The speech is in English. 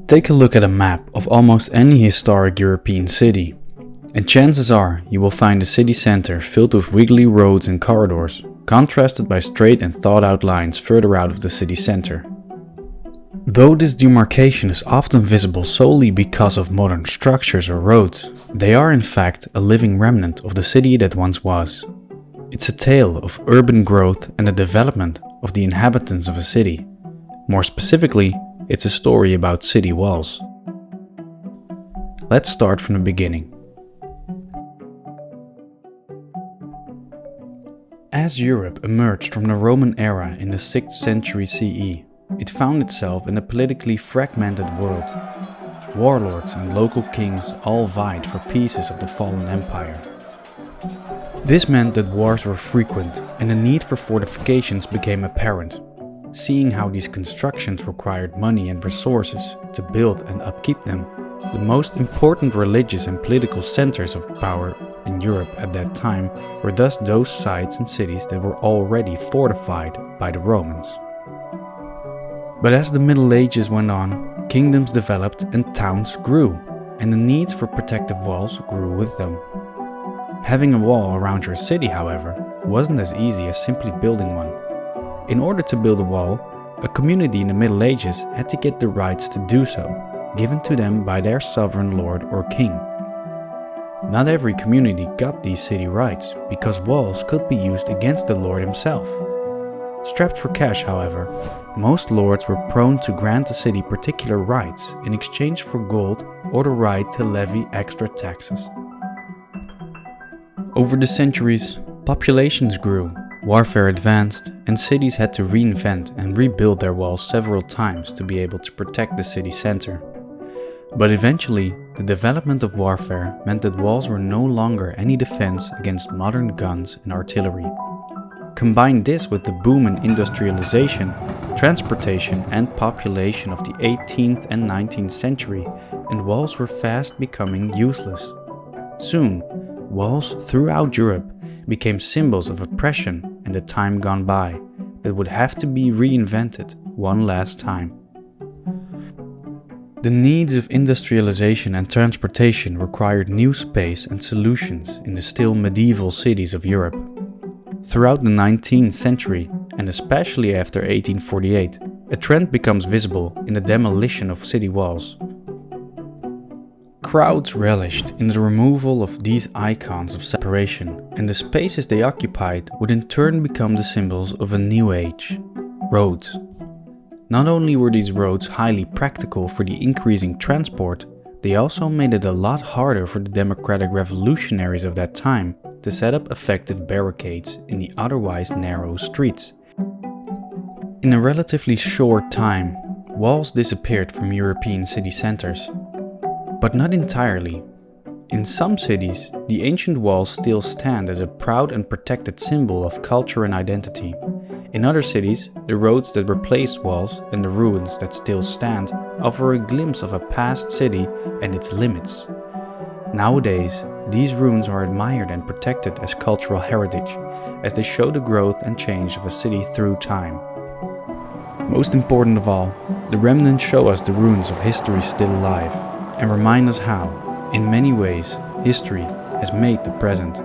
Take a look at a map of almost any historic European city, and chances are you will find a city center filled with wiggly roads and corridors, contrasted by straight and thought-out lines further out of the city center. Though this demarcation is often visible solely because of modern structures or roads, they are in fact a living remnant of the city that once was. It's a tale of urban growth and the development of the inhabitants of a city. More specifically, it's a story about city walls. Let's start from the beginning. As Europe emerged from the Roman era in the 6th century CE, it found itself in a politically fragmented world. Warlords and local kings all vied for pieces of the fallen empire. This meant that wars were frequent and the need for fortifications became apparent. Seeing how these constructions required money and resources to build and upkeep them, the most important religious and political centers of power in Europe at that time were thus those sites and cities that were already fortified by the Romans. But as the Middle Ages went on, kingdoms developed and towns grew, and the needs for protective walls grew with them. Having a wall around your city, however, wasn't as easy as simply building one. In order to build a wall, a community in the Middle Ages had to get the rights to do so, given to them by their sovereign lord or king. Not every community got these city rights, because walls could be used against the lord himself. Strapped for cash, however, most lords were prone to grant the city particular rights in exchange for gold or the right to levy extra taxes. Over the centuries, populations grew, warfare advanced, and cities had to reinvent and rebuild their walls several times to be able to protect the city center. But eventually, the development of warfare meant that walls were no longer any defense against modern guns and artillery. Combine this with the boom in industrialization, transportation and population of the 18th and 19th century, and walls were fast becoming useless. Soon, walls throughout Europe became symbols of oppression and the time gone by that would have to be reinvented one last time. The needs of industrialization and transportation required new space and solutions in the still medieval cities of Europe. Throughout the 19th century, and especially after 1848, a trend becomes visible in the demolition of city walls. Crowds relished in the removal of these icons of separation, and the spaces they occupied would in turn become the symbols of a new age: roads. Not only were these roads highly practical for the increasing transport, they also made it a lot harder for the democratic revolutionaries of that time to set up effective barricades in the otherwise narrow streets. In a relatively short time, walls disappeared from European city centers. But not entirely. In some cities, the ancient walls still stand as a proud and protected symbol of culture and identity. In other cities, the roads that replaced walls and the ruins that still stand offer a glimpse of a past city and its limits. Nowadays, these ruins are admired and protected as cultural heritage, as they show the growth and change of a city through time. Most important of all, the remnants show us the ruins of history still alive, and remind us how, in many ways, history has made the present